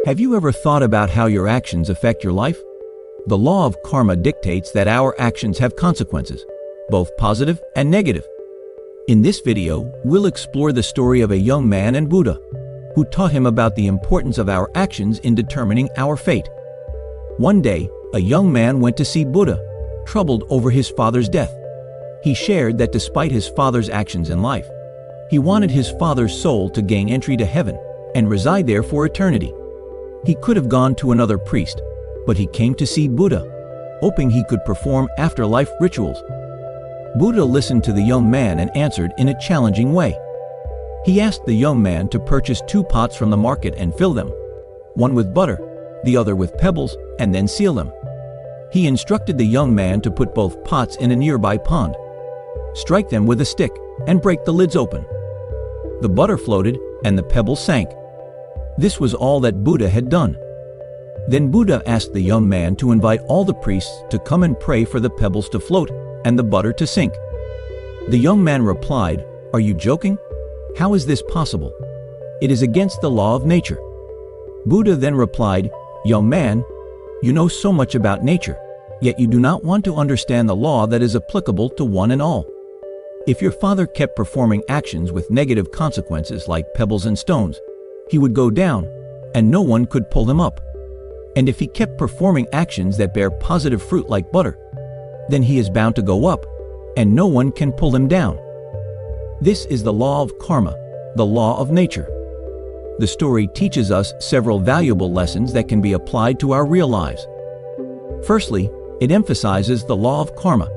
Have you ever thought about how your actions affect your life? The law of karma dictates that our actions have consequences, both positive and negative. In this video, we'll explore the story of a young man and Buddha, who taught him about the importance of our actions in determining our fate. One day, a young man went to see Buddha, troubled over his father's death. He shared that despite his father's actions in life, he wanted his father's soul to gain entry to heaven and reside there for eternity. He could have gone to another priest, but he came to see Buddha, hoping he could perform afterlife rituals. Buddha listened to the young man and answered in a challenging way. He asked the young man to purchase 2 pots from the market and fill them, one with butter, the other with pebbles, and then seal them. He instructed the young man to put both pots in a nearby pond, strike them with a stick, and break the lids open. The butter floated and the pebbles sank. This was all that Buddha had done. Then Buddha asked the young man to invite all the priests to come and pray for the pebbles to float and the butter to sink. The young man replied, "Are you joking? How is this possible? It is against the law of nature." Buddha then replied, "Young man, you know so much about nature, yet you do not want to understand the law that is applicable to one and all. If your father kept performing actions with negative consequences like pebbles and stones, he would go down, and no one could pull him up. And if he kept performing actions that bear positive fruit like butter, then he is bound to go up, and no one can pull him down. This is the law of karma, the law of nature." The story teaches us several valuable lessons that can be applied to our real lives. Firstly, it emphasizes the law of karma,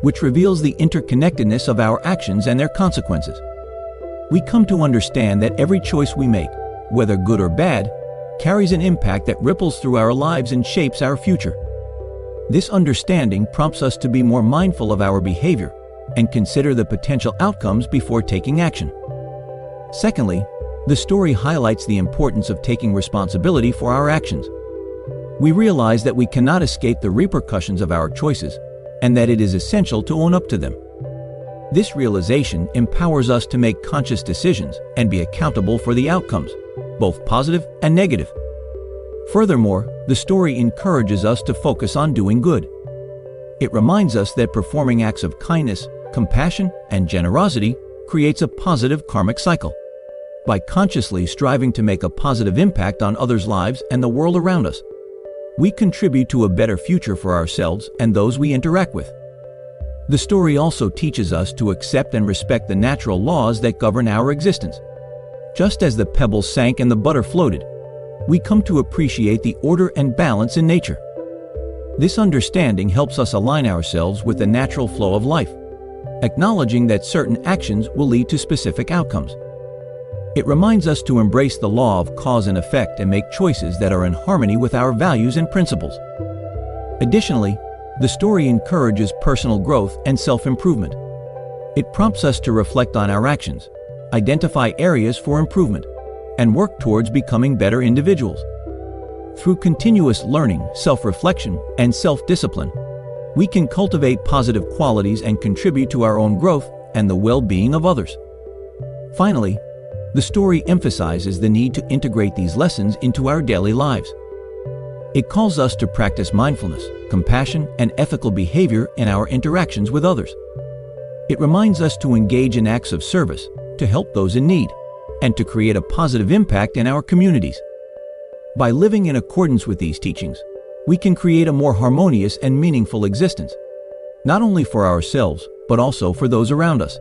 which reveals the interconnectedness of our actions and their consequences. We come to understand that every choice we make, whether good or bad, carries an impact that ripples through our lives and shapes our future. This understanding prompts us to be more mindful of our behavior and consider the potential outcomes before taking action. Secondly, the story highlights the importance of taking responsibility for our actions. We realize that we cannot escape the repercussions of our choices and that it is essential to own up to them. This realization empowers us to make conscious decisions and be accountable for the outcomes, both positive and negative. Furthermore, the story encourages us to focus on doing good. It reminds us that performing acts of kindness, compassion, and generosity creates a positive karmic cycle. By consciously striving to make a positive impact on others' lives and the world around us, we contribute to a better future for ourselves and those we interact with. The story also teaches us to accept and respect the natural laws that govern our existence. Just as the pebbles sank and the butter floated, we come to appreciate the order and balance in nature. This understanding helps us align ourselves with the natural flow of life, acknowledging that certain actions will lead to specific outcomes. It reminds us to embrace the law of cause and effect and make choices that are in harmony with our values and principles. Additionally, the story encourages personal growth and self-improvement. It prompts us to reflect on our actions, identify areas for improvement, and work towards becoming better individuals. Through continuous learning, self-reflection, and self-discipline, we can cultivate positive qualities and contribute to our own growth and the well-being of others. Finally, the story emphasizes the need to integrate these lessons into our daily lives. It calls us to practice mindfulness, compassion, and ethical behavior in our interactions with others. It reminds us to engage in acts of service, to help those in need, and to create a positive impact in our communities. By living in accordance with these teachings, we can create a more harmonious and meaningful existence, not only for ourselves, but also for those around us.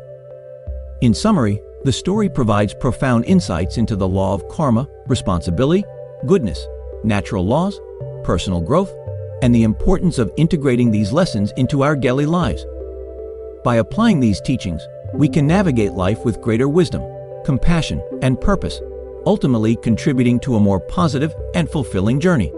In summary, the story provides profound insights into the law of karma, responsibility, goodness, natural laws, personal growth, and the importance of integrating these lessons into our daily lives. By applying these teachings, we can navigate life with greater wisdom, compassion, and purpose, ultimately contributing to a more positive and fulfilling journey.